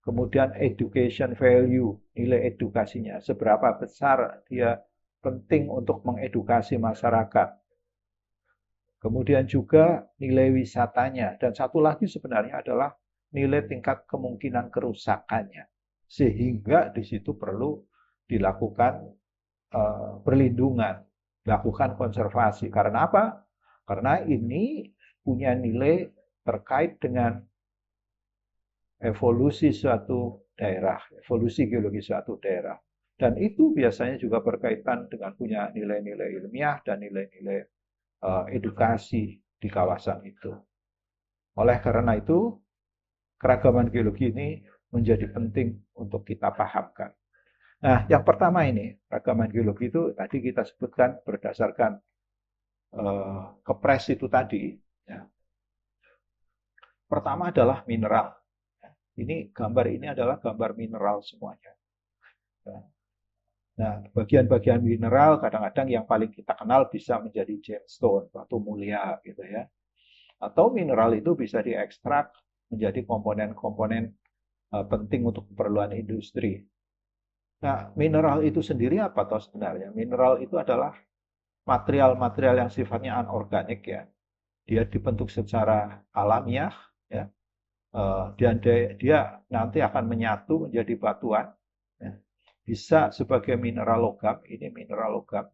Kemudian education value, nilai edukasinya, seberapa besar dia penting untuk mengedukasi masyarakat. Kemudian juga nilai wisatanya, dan satu lagi sebenarnya adalah nilai tingkat kemungkinan kerusakannya. Sehingga di situ perlu dilakukan perlindungan, dilakukan konservasi. Karena apa? Karena ini punya nilai terkait dengan evolusi suatu daerah, evolusi geologi suatu daerah. Dan itu biasanya juga berkaitan dengan punya nilai-nilai ilmiah dan nilai-nilai edukasi di kawasan itu. Oleh karena itu, keragaman geologi ini menjadi penting untuk kita pahamkan. Nah, yang pertama ini, keragaman geologi itu tadi kita sebutkan berdasarkan kepres itu tadi. Ya. Pertama adalah mineral. Ini gambar ini adalah gambar mineral semuanya. Nah, bagian-bagian mineral kadang-kadang yang paling kita kenal bisa menjadi gemstone, batu mulia gitu ya. Atau mineral itu bisa diekstrak menjadi komponen-komponen penting untuk keperluan industri. Nah, mineral itu sendiri apa toh sebenarnya? Mineral itu adalah material-material yang sifatnya anorganik ya. Dia dibentuk secara alamiah ya. Dan dia nanti akan menyatu menjadi batuan. Ya. Bisa sebagai mineral logam, ini mineral logam.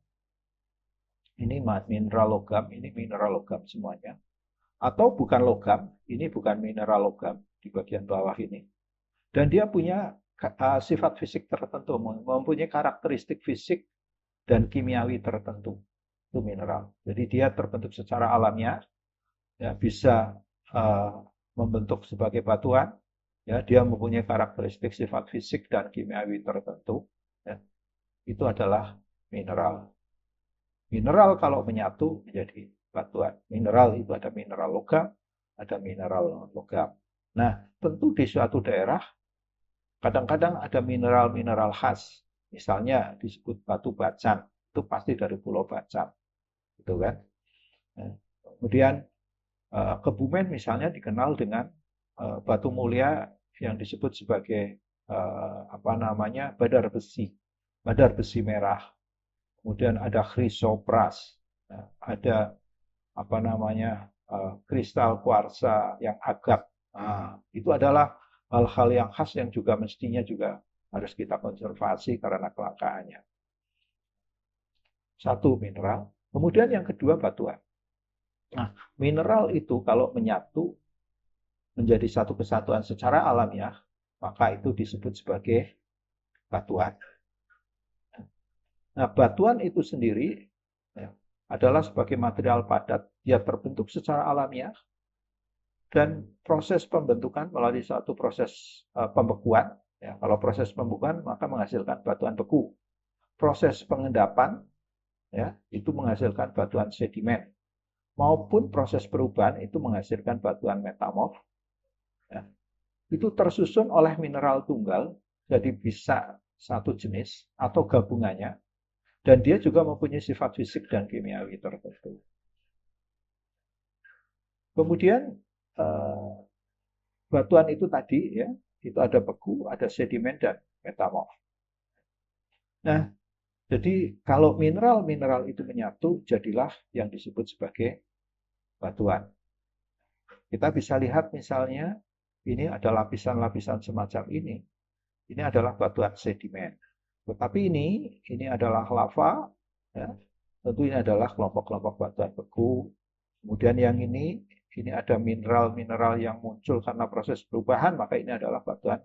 Ini mineral logam, ini mineral logam semuanya. Atau bukan logam, ini bukan mineral logam di bagian bawah ini. Dan dia punya sifat fisik tertentu, mempunyai karakteristik fisik dan kimiawi tertentu. Itu mineral. Jadi dia terbentuk secara alamiah, ya, bisa membentuk sebagai batuan, ya, dia mempunyai karakteristik sifat fisik dan kimiawi tertentu, ya, itu adalah mineral. Mineral kalau menyatu menjadi batuan. Mineral itu ada mineral logam, ada mineral non-logam. Nah, tentu di suatu daerah kadang-kadang ada mineral-mineral khas. Misalnya disebut batu bacan, itu pasti dari Pulau Bacan, gitu kan? Nah, kemudian Kebumen misalnya dikenal dengan batu mulia yang disebut sebagai badar besi merah. Kemudian ada chrysoprase, ada kristal kuarsa yang agak. Nah, itu adalah hal-hal yang khas yang juga mestinya juga harus kita konservasi karena kelangkaannya. Satu, mineral. Kemudian yang kedua, batuan. Nah, mineral itu kalau menyatu menjadi satu kesatuan secara alamiah, maka itu disebut sebagai batuan. Nah, batuan itu sendiri ya, adalah sebagai material padat. Dia terbentuk secara alamiah dan proses pembentukan melalui satu proses pembekuan. Ya, kalau proses pembekuan maka menghasilkan batuan beku. Proses pengendapan ya, itu menghasilkan batuan sedimen. Maupun proses perubahan itu menghasilkan batuan metamorf. Ya. Itu tersusun oleh mineral tunggal, jadi bisa satu jenis atau gabungannya. Dan dia juga mempunyai sifat fisik dan kimiawi tertentu. Kemudian batuan itu tadi ya, itu ada beku, ada sedimen dan metamorf. Nah, jadi kalau mineral-mineral itu menyatu, jadilah yang disebut sebagai batuan. Kita bisa lihat misalnya, ini ada lapisan-lapisan semacam ini. Ini adalah batuan sedimen. Tetapi ini adalah lava, ya. Tentu ini adalah kelompok-kelompok batuan beku. Kemudian yang ini ada mineral-mineral yang muncul karena proses perubahan, maka ini adalah batuan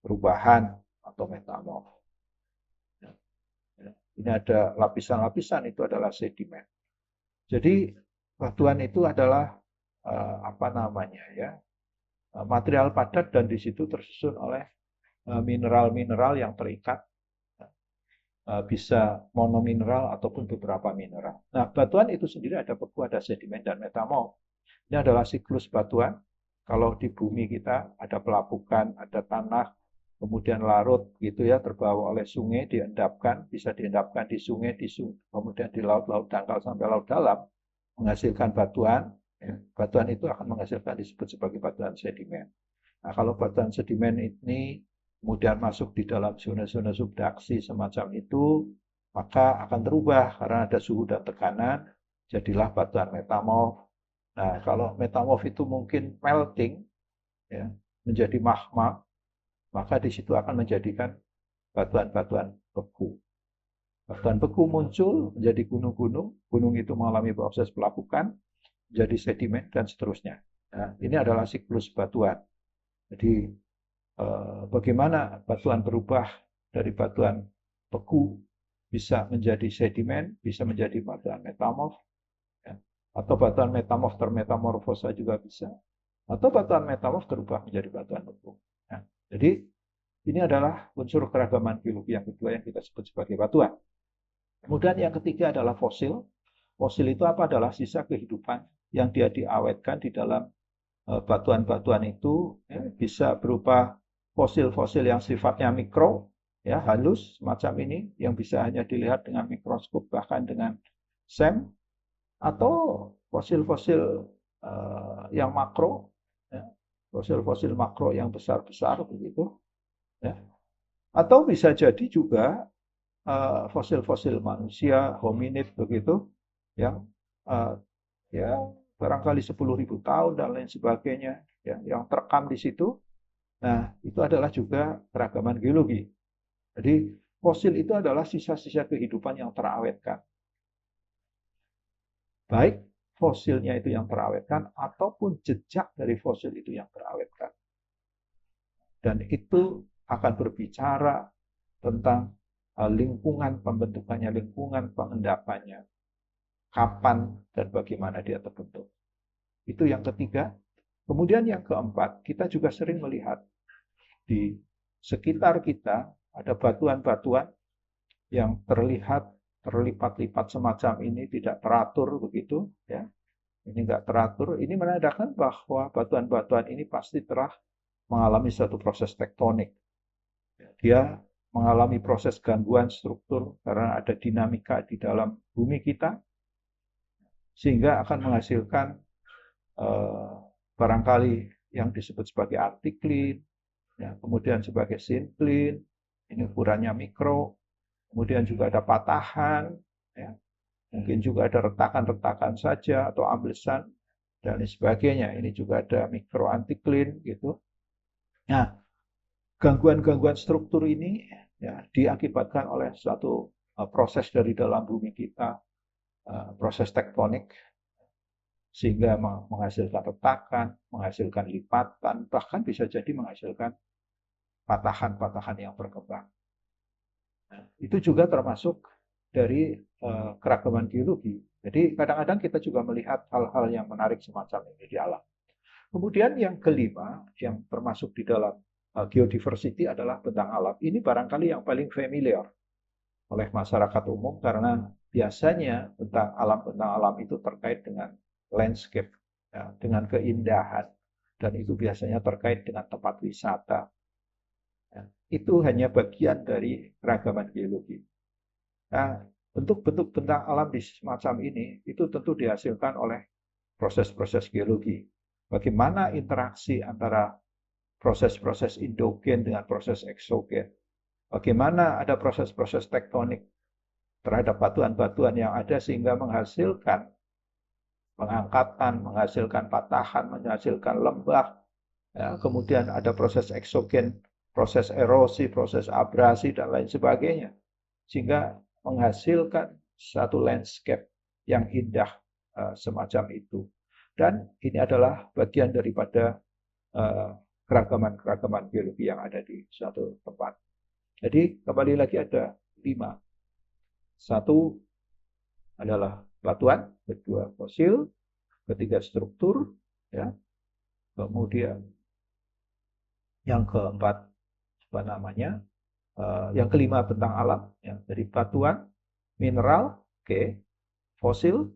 perubahan atau metamorf. Ini ada lapisan-lapisan, itu adalah sedimen. Jadi batuan itu adalah material padat dan di situ tersusun oleh mineral-mineral yang terikat, bisa monomineral ataupun beberapa mineral. Nah, batuan itu sendiri ada beku, ada sedimen dan metamorf. Ini adalah siklus batuan. Kalau di bumi kita ada pelapukan, ada tanah, kemudian larut gitu ya, terbawa oleh sungai, diendapkan, bisa diendapkan di sungai, kemudian di laut dangkal sampai laut dalam, menghasilkan batuan. Ya. Batuan itu akan menghasilkan disebut sebagai batuan sedimen. Nah, kalau batuan sedimen ini kemudian masuk di dalam zona-zona subduksi semacam itu, maka akan terubah karena ada suhu dan tekanan, jadilah batuan metamorf. Nah, kalau metamorf itu mungkin melting, ya, menjadi magma, maka di situ akan menjadikan batuan-batuan beku. Batuan beku muncul menjadi gunung-gunung, gunung itu mengalami proses pelapukan, menjadi sedimen dan seterusnya. Nah, ini adalah siklus batuan. Jadi bagaimana batuan berubah dari batuan beku bisa menjadi sedimen, bisa menjadi batuan metamorf, ya. Atau batuan metamorf termetamorfosa juga bisa. atau batuan metamorf berubah menjadi batuan tepung. Nah, jadi ini adalah unsur keragaman geologi yang kedua yang kita sebut sebagai batuan. Kemudian yang ketiga adalah fosil. Fosil itu apa? Adalah sisa kehidupan yang dia diawetkan di dalam batuan-batuan itu, ya, bisa berupa fosil-fosil yang sifatnya mikro, ya, halus semacam ini yang bisa hanya dilihat dengan mikroskop bahkan dengan SEM, atau fosil-fosil yang makro, ya, fosil-fosil makro yang besar-besar begitu, ya. Atau bisa jadi juga fosil-fosil manusia, hominid begitu, yang ya barangkali 10.000 tahun dan lain sebagainya, ya, yang terekam di situ. Nah, itu adalah juga keragaman geologi. Jadi fosil itu adalah sisa-sisa kehidupan yang terawetkan. Baik fosilnya itu yang terawetkan ataupun jejak dari fosil itu yang terawetkan. Dan itu akan berbicara tentang lingkungan pembentukannya, lingkungan pengendapannya, kapan dan bagaimana dia terbentuk. Itu yang ketiga. Kemudian yang keempat, kita juga sering melihat di sekitar kita ada batuan-batuan yang terlihat terlipat-lipat semacam ini, tidak teratur begitu, ya. Ini enggak teratur. Ini menandakan bahwa batuan-batuan ini pasti telah mengalami suatu proses tektonik. Dia mengalami proses gangguan struktur karena ada dinamika di dalam bumi kita, sehingga akan menghasilkan barangkali yang disebut sebagai antiklin, ya, kemudian sebagai sinklin, ini ukurannya mikro, kemudian juga ada patahan, ya, mungkin juga ada retakan-retakan saja atau amblesan dan lain sebagainya. Ini juga ada mikro antiklin gitu. Nah, gangguan-gangguan struktur ini, ya, diakibatkan oleh suatu proses dari dalam bumi kita, proses tektonik, sehingga menghasilkan retakan, menghasilkan lipatan, bahkan bisa jadi menghasilkan patahan-patahan yang berkembang. Nah, itu juga termasuk dari keragaman geologi. Jadi kadang-kadang kita juga melihat hal-hal yang menarik semacam ini di alam. Kemudian yang kelima, yang termasuk di dalam geodiversity adalah bentang alam. Ini barangkali yang paling familiar oleh masyarakat umum karena biasanya bentang alam itu terkait dengan landscape, ya, dengan keindahan, dan itu biasanya terkait dengan tempat wisata. Ya, itu hanya bagian dari keragaman geologi. Nah, bentuk-bentuk bentang alam di semacam ini itu tentu dihasilkan oleh proses-proses geologi. Bagaimana interaksi antara proses-proses endogen dengan proses eksogen. Bagaimana ada proses-proses tektonik terhadap batuan-batuan yang ada sehingga menghasilkan pengangkatan, menghasilkan patahan, menghasilkan lembah. Ya, kemudian ada proses eksogen, proses erosi, proses abrasi, dan lain sebagainya. Sehingga menghasilkan satu landscape yang indah semacam itu. Dan ini adalah bagian daripada keragaman-keragaman geologi yang ada di suatu tempat. Jadi kembali lagi ada 5. Satu adalah batuan, kedua fosil, ketiga struktur, ya. Kemudian yang keempat apa namanya? Yang kelima bentang alam, ya, dari batuan, mineral, oke, fosil,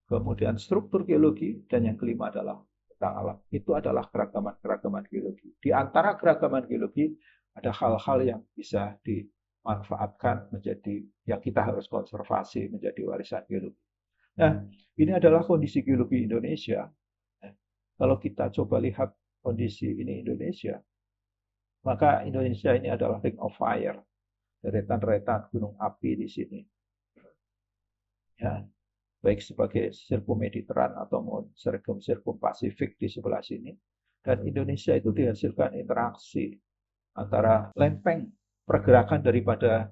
kemudian struktur geologi, dan yang kelima adalah bentang alam. Itu adalah keragaman-keragaman geologi. Di antara keragaman geologi ada hal-hal yang bisa dimanfaatkan menjadi yang kita harus konservasi menjadi warisan geologi. Nah, ini adalah kondisi geologi Indonesia. Kalau kita coba lihat kondisi ini Indonesia, maka Indonesia ini adalah ring of fire, deretan-deretan gunung api di sini. Ya, baik sebagai sirkum Mediteran atau sirkum Pasifik di sebelah sini. Dan Indonesia itu dihasilkan interaksi antara lempeng pergerakan daripada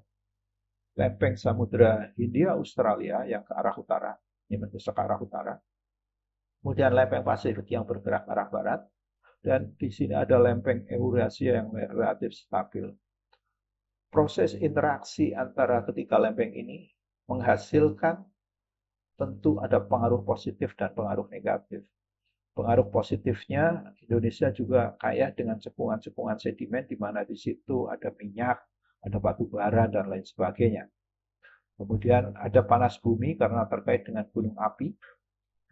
lempeng Samudra Hindia Australia yang ke arah utara, ini mendesak ke arah utara. Kemudian lempeng Pasifik yang bergerak ke arah barat, dan di sini ada lempeng Eurasia yang relatif stabil. Proses interaksi antara ketiga lempeng ini menghasilkan tentu ada pengaruh positif dan pengaruh negatif. Pengaruh positifnya, Indonesia juga kaya dengan cekungan-cekungan sedimen di mana di situ ada minyak, ada batu bara, dan lain sebagainya. Kemudian ada panas bumi karena terkait dengan gunung api.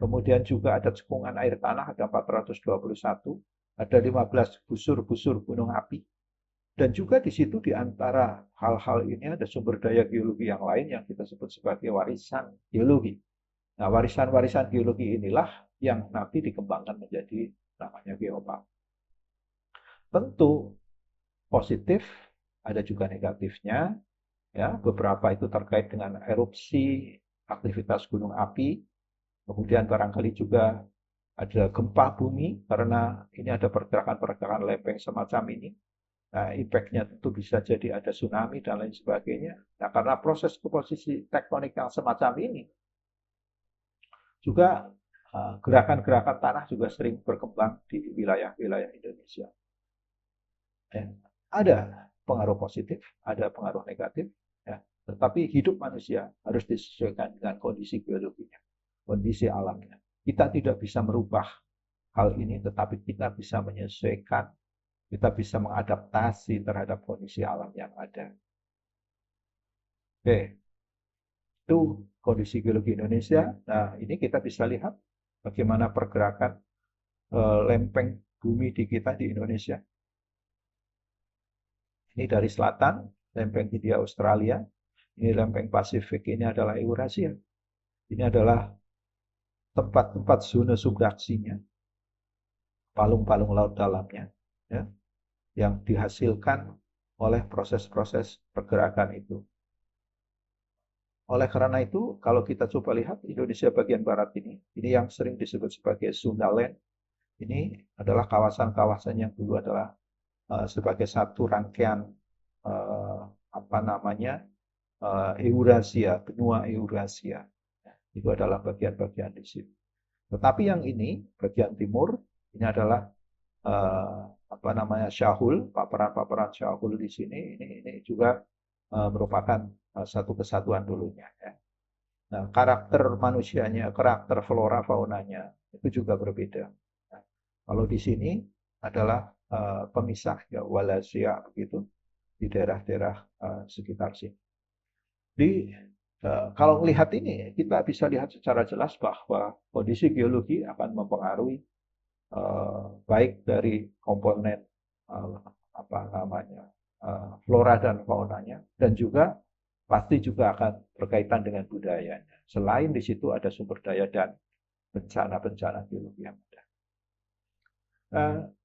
Kemudian juga ada cekungan air tanah, ada 421, ada 15 busur-busur gunung api. Dan juga di situ di antara hal-hal ini ada sumber daya geologi yang lain yang kita sebut sebagai warisan geologi. Nah, warisan-warisan geologi inilah yang nanti dikembangkan menjadi namanya geopark. Tentu positif, ada juga negatifnya. Ya, beberapa itu terkait dengan erupsi, aktivitas gunung api, kemudian barangkali juga ada gempa bumi karena ini ada pergerakan-pergerakan lempeng semacam ini. Nah, impact-nya tentu bisa jadi ada tsunami dan lain sebagainya. Nah, karena proses posisi tektonik yang semacam ini, juga gerakan-gerakan tanah juga sering berkembang di wilayah-wilayah Indonesia. Ada pengaruh positif, ada pengaruh negatif, ya. Tetapi hidup manusia harus disesuaikan dengan kondisi biologinya, kondisi alamnya. Kita tidak bisa merubah hal ini, tetapi kita bisa menyesuaikan, kita bisa mengadaptasi terhadap kondisi alam yang ada. Oke, itu kondisi geologi Indonesia. Nah, ini kita bisa lihat bagaimana pergerakan lempeng bumi di kita di Indonesia. Ini dari selatan, lempeng Hindia Australia. Ini lempeng Pasifik, ini adalah Eurasia. Ini adalah tempat-tempat zona subduksinya, palung-palung laut dalamnya, ya, yang dihasilkan oleh proses-proses pergerakan itu. Oleh karena itu, kalau kita coba lihat Indonesia bagian barat ini yang sering disebut sebagai Sundaland, ini adalah kawasan-kawasan yang dulu adalah sebagai satu rangkaian Eurasia, benua Eurasia. Itu adalah bagian-bagian di sini. Tetapi yang ini, bagian timur, ini adalah Syahul, paparan-paparan Syahul di sini, ini juga merupakan satu kesatuan dulunya. Ya. Nah, karakter manusianya, karakter flora faunanya itu juga berbeda. Nah, kalau di sini adalah pemisah ya Wallacea begitu di daerah-daerah sekitar sini. Jadi kalau melihat ini kita bisa lihat secara jelas bahwa kondisi geologi akan mempengaruhi baik dari komponen flora dan faunanya dan juga pasti juga akan berkaitan dengan budayanya. Selain di situ ada sumber daya dan bencana-bencana geologi yang ada.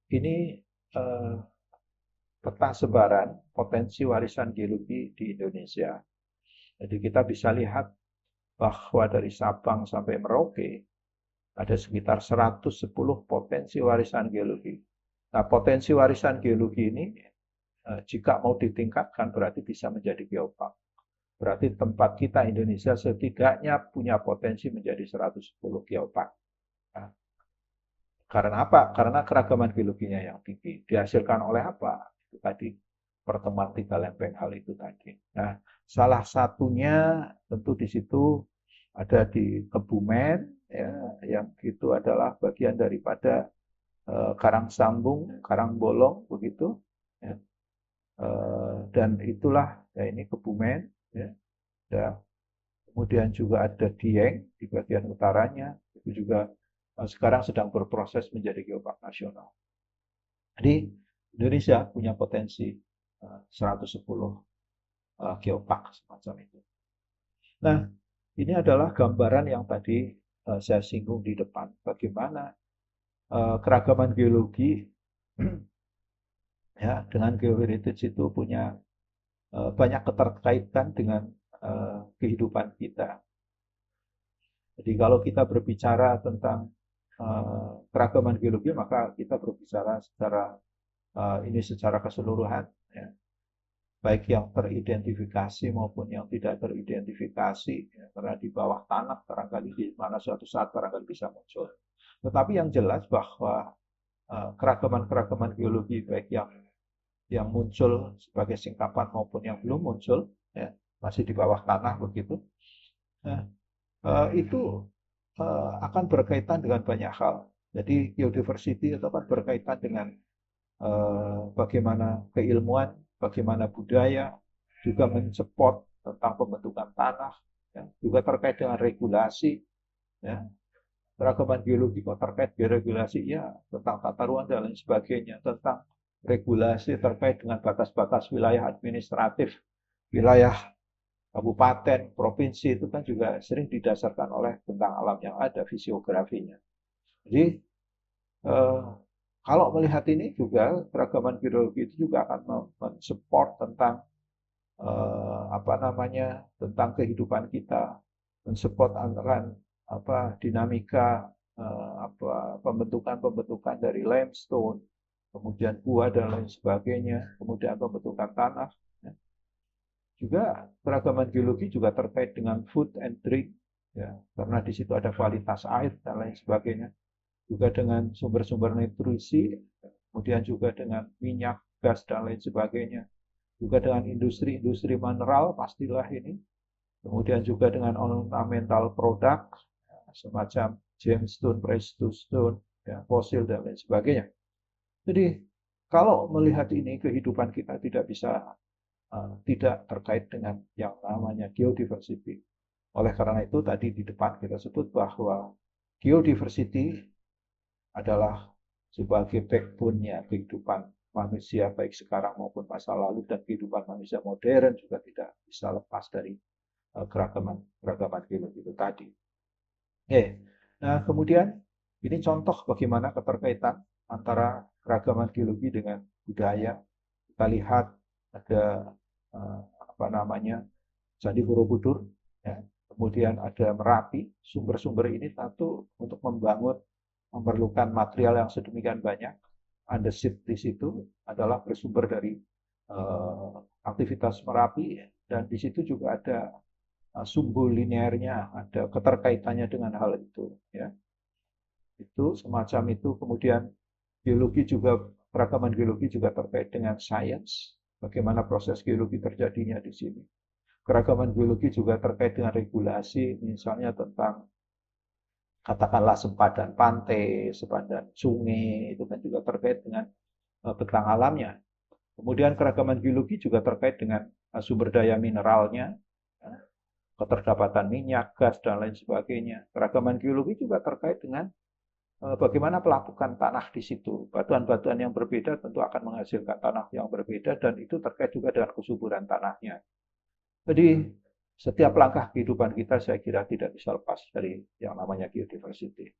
Ini peta sebaran potensi warisan geologi di Indonesia. Jadi kita bisa lihat bahwa dari Sabang sampai Merauke ada sekitar 110 potensi warisan geologi. Nah, potensi warisan geologi ini jika mau ditingkatkan berarti bisa menjadi geopark. Berarti tempat kita Indonesia setidaknya punya potensi menjadi 110 geopark. Nah, karena apa? Karena keragaman geologinya yang tinggi. Dihasilkan oleh apa? Itu tadi pertemuan tiga lempeng hal itu tadi. Nah, salah satunya tentu di situ ada di Kebumen, ya, yang itu adalah bagian daripada Karangsambung, Karangbolong, begitu. Ya. Dan itulah ya ini Kebumen. Ya. Dan kemudian juga ada Dieng di bagian utaranya, itu juga sekarang sedang berproses menjadi geopark nasional. Jadi Indonesia punya potensi 110 geopark semacam itu. Nah, ini adalah gambaran yang tadi saya singgung di depan, bagaimana keragaman geologi ya dengan geoheritage itu punya banyak keterkaitan dengan kehidupan kita. Jadi kalau kita berbicara tentang keragaman geologi, maka kita berbicara secara keseluruhan, ya. Baik yang teridentifikasi maupun yang tidak teridentifikasi, ya, karena di bawah tanah barangkali di mana suatu saat barangkali bisa muncul. Tetapi yang jelas bahwa keragaman-keragaman geologi baik yang muncul sebagai singkapan maupun yang belum muncul, ya, masih di bawah tanah begitu, itu akan berkaitan dengan banyak hal. Jadi geodiversity itu kan berkaitan dengan bagaimana keilmuan, bagaimana budaya, juga mensupport tentang pembentukan tanah, ya, juga terkait dengan regulasi, ya, keragaman geologi kok terkait regulasi, ya, tentang tata ruang dan lain sebagainya, tentang regulasi terkait dengan batas-batas wilayah administratif, wilayah kabupaten, provinsi itu kan juga sering didasarkan oleh bentang alam yang ada, fisiografinya. Jadi eh, kalau melihat ini juga keragaman geologi itu juga akan mensupport tentang apa namanya tentang kehidupan kita, mensupport akan apa dinamika apa pembentukan dari limestone, kemudian gua dan lain sebagainya, kemudian pembentukan tanah. Ya. Juga keragaman geologi juga terkait dengan food and drink, ya, karena di situ ada kualitas air dan lain sebagainya. Juga dengan sumber-sumber nutrisi, kemudian juga dengan minyak, gas, dan lain sebagainya. Juga dengan industri-industri mineral, pastilah ini. Kemudian juga dengan ornamental product, semacam gemstone, precious stone, ya, fosil, dan lain sebagainya. Jadi, kalau melihat ini, kehidupan kita tidak bisa tidak terkait dengan yang namanya geodiversity. Oleh karena itu, tadi di depan kita sebut bahwa geodiversity adalah sebagai backbone-nya kehidupan manusia baik sekarang maupun masa lalu, dan kehidupan manusia modern juga tidak bisa lepas dari keragaman geologi itu tadi. Nah, kemudian ini contoh bagaimana keterkaitan antara keragaman geologi dengan budaya. Kita lihat ada apa namanya Candi Borobudur, ya. Kemudian ada Merapi. Sumber-sumber ini tentu untuk membangun memerlukan material yang sedemikian banyak. Andesit di situ adalah bersumber dari aktivitas Merapi, dan di situ juga ada sumbu linearnya, ada keterkaitannya dengan hal itu, ya. Itu semacam itu. Kemudian geologi juga, keragaman geologi juga terkait dengan sains, bagaimana proses geologi terjadinya di sini. Keragaman geologi juga terkait dengan regulasi, misalnya tentang katakanlah sempadan pantai, sempadan sungai, itu kan juga terkait dengan bentang alamnya. Kemudian keragaman geologi juga terkait dengan sumber daya mineralnya, ya, keterlambatan minyak, gas, dan lain sebagainya. Keragaman geologi juga terkait dengan bagaimana pelapukan tanah di situ. Batuan-batuan yang berbeda tentu akan menghasilkan tanah yang berbeda, dan itu terkait juga dengan kesuburan tanahnya. Jadi setiap langkah kehidupan kita saya kira tidak bisa lepas dari yang namanya geodiversity.